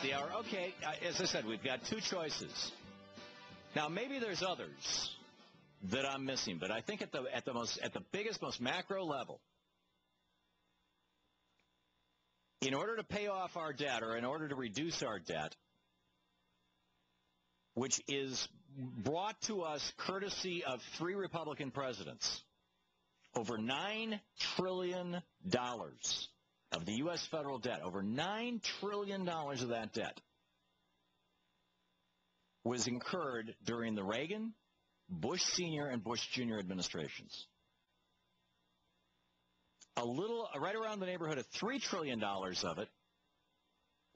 the hour. Okay, as I said, we've got two choices. Now, maybe there's others that I'm missing, but I think at the biggest, most macro level, in order to pay off our debt or in order to reduce our debt, which is brought to us courtesy of 3 Republican presidents, over $9 trillion of the U.S. federal debt, over $9 trillion of that debt was incurred during the Reagan, Bush Sr., and Bush Jr. administrations. Right around the neighborhood of $3 trillion of it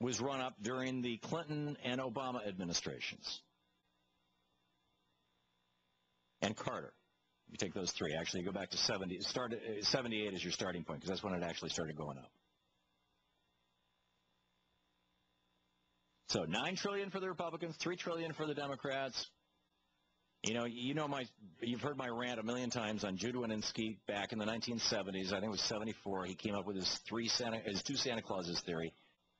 was run up during the Clinton and Obama administrations. And Carter. You take those 3. Actually, you go back to 78 as your starting point, because that's when it actually started going up. So $9 trillion for the Republicans, $3 trillion for the Democrats. You've heard my rant a million times on Judah and Skeet back in the 1970s. I think it was 74. He came up with his 2 Santa Clauses theory.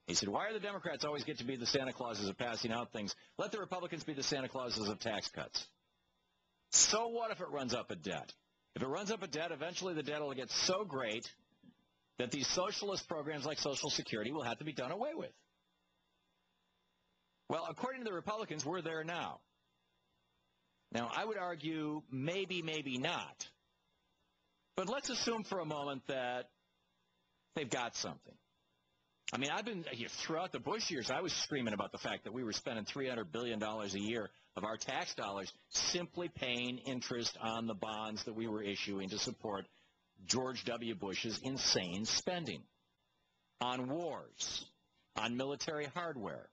He said, why are the Democrats always get to be the Santa Clauses of passing out things? Let the Republicans be the Santa Clauses of tax cuts. So what if it runs up a debt? If it runs up a debt, eventually the debt will get so great that these socialist programs like Social Security will have to be done away with. Well, according to the Republicans, we're there now. Now, I would argue maybe, maybe not. But let's assume for a moment that they've got something. I mean, throughout the Bush years, I was screaming about the fact that we were spending $300 billion a year of our tax dollars simply paying interest on the bonds that we were issuing to support George W. Bush's insane spending on wars, on military hardware,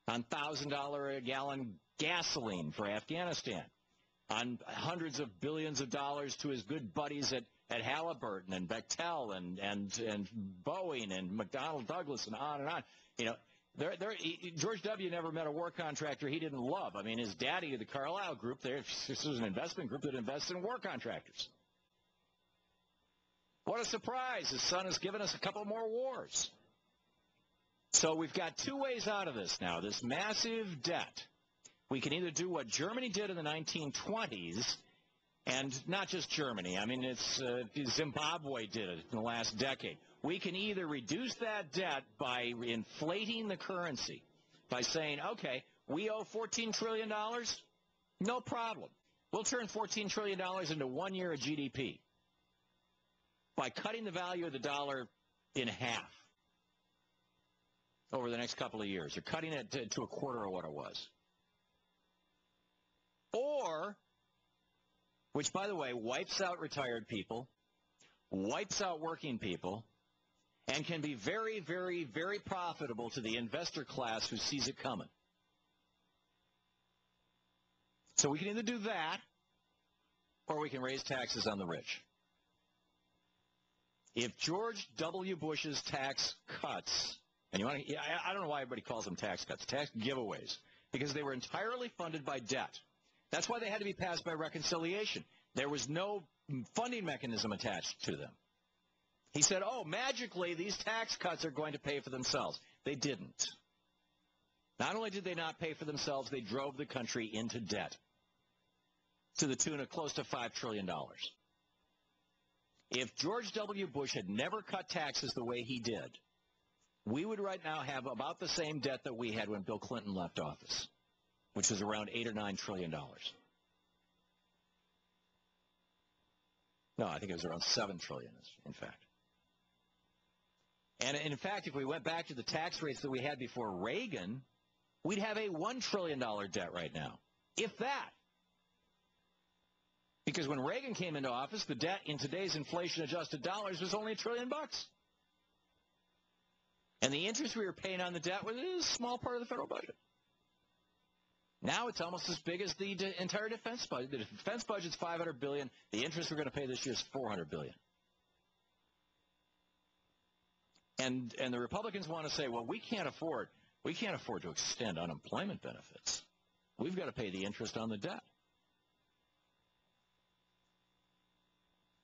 on $1,000 a gallon gasoline for Afghanistan, on hundreds of billions of dollars to his good buddies at Halliburton and Bechtel and Boeing and McDonnell Douglas and on and on. George W. never met a war contractor he didn't love. I mean, his daddy, the Carlyle Group, this was an investment group that invested in war contractors. What a surprise. His son has given us a couple more wars. So we've got 2 ways out of this now, this massive debt. We can either do what Germany did in the 1920s, and not just Germany. I mean, Zimbabwe did it in the last decade. We can either reduce that debt by inflating the currency, by saying, okay, we owe $14 trillion, no problem. We'll turn $14 trillion into 1 year of GDP by cutting the value of the dollar in half over the next couple of years, or cutting it to a quarter of what it was. Or, which, by the way, wipes out retired people, wipes out working people, and can be very, very, very profitable to the investor class who sees it coming. So we can either do that, or we can raise taxes on the rich. If George W. Bush's tax cuts, and I don't know why everybody calls them tax cuts, tax giveaways, because they were entirely funded by debt. That's why they had to be passed by reconciliation. There was no funding mechanism attached to them. He said, oh, magically, these tax cuts are going to pay for themselves. They didn't. Not only did they not pay for themselves, they drove the country into debt to the tune of close to $5 trillion. If George W. Bush had never cut taxes the way he did, we would right now have about the same debt that we had when Bill Clinton left office, which was around $8 or $9 trillion. No, I think it was around $7 trillion, in fact. And in fact, if we went back to the tax rates that we had before Reagan, we'd have a $1 trillion debt right now, if that. Because when Reagan came into office, the debt in today's inflation-adjusted dollars was only $1 trillion. And the interest we were paying on the debt was a small part of the federal budget. Now it's almost as big as the entire defense budget. The defense budget's $500 billion. The interest we're going to pay this year is $400 billion. And the Republicans want to say, well, we can't afford to extend unemployment benefits. We've got to pay the interest on the debt.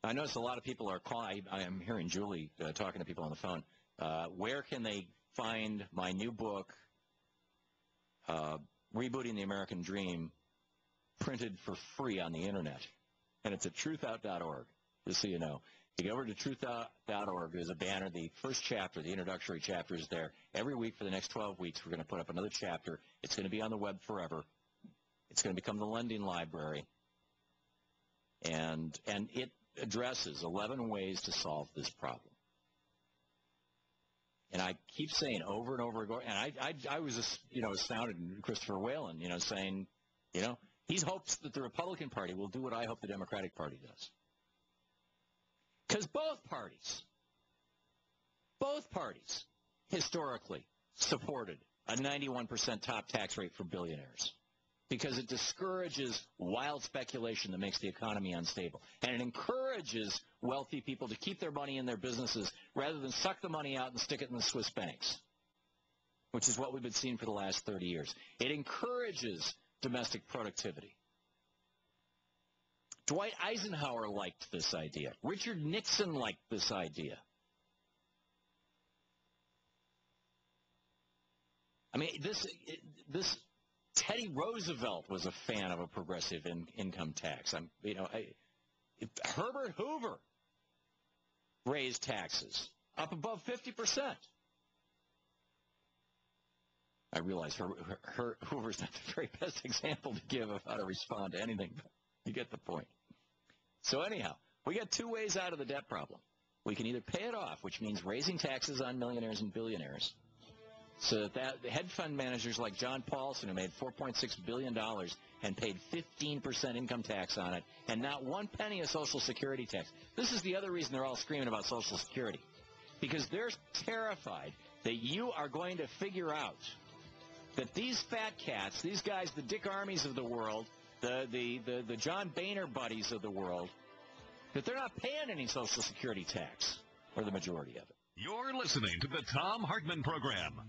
I notice a lot of people are calling. I am hearing Julie talking to people on the phone. Where can they find my new book, Rebooting the American Dream printed for free on the Internet. And it's at truthout.org, just so you know. You go over to truthout.org. There's a banner. The first chapter, the introductory chapter, is there. Every week for the next 12 weeks, we're going to put up another chapter. It's going to be on the web forever. It's going to become the lending library. And it addresses 11 ways to solve this problem. And I keep saying over and over again, and I was just, astounded in Christopher Whalen, saying, he hopes that the Republican Party will do what I hope the Democratic Party does. Because both parties historically supported a 91% top tax rate for billionaires because it discourages wild speculation that makes the economy unstable. And it encourages wealthy people to keep their money in their businesses rather than suck the money out and stick it in the Swiss banks, which is what we've been seeing for the last 30 years. It encourages domestic productivity. Dwight Eisenhower liked this idea. Richard Nixon liked this idea. I mean, this Teddy Roosevelt was a fan of a progressive income tax. Herbert Hoover raised taxes up above 50%. I realize Hoover's not the very best example to give of how to respond to anything, but you get the point. So anyhow, we got two ways out of the debt problem. We can either pay it off, which means raising taxes on millionaires and billionaires, so that hedge fund managers like John Paulson, who made $4.6 billion and paid 15% income tax on it, and not one penny of Social Security tax. This is the other reason they're all screaming about Social Security, because they're terrified that you are going to figure out that these fat cats, these guys, the Dick Armeys of the world, the John Boehner buddies of the world, that they're not paying any Social Security tax, or the majority of it. You're listening to the Thom Hartmann Program.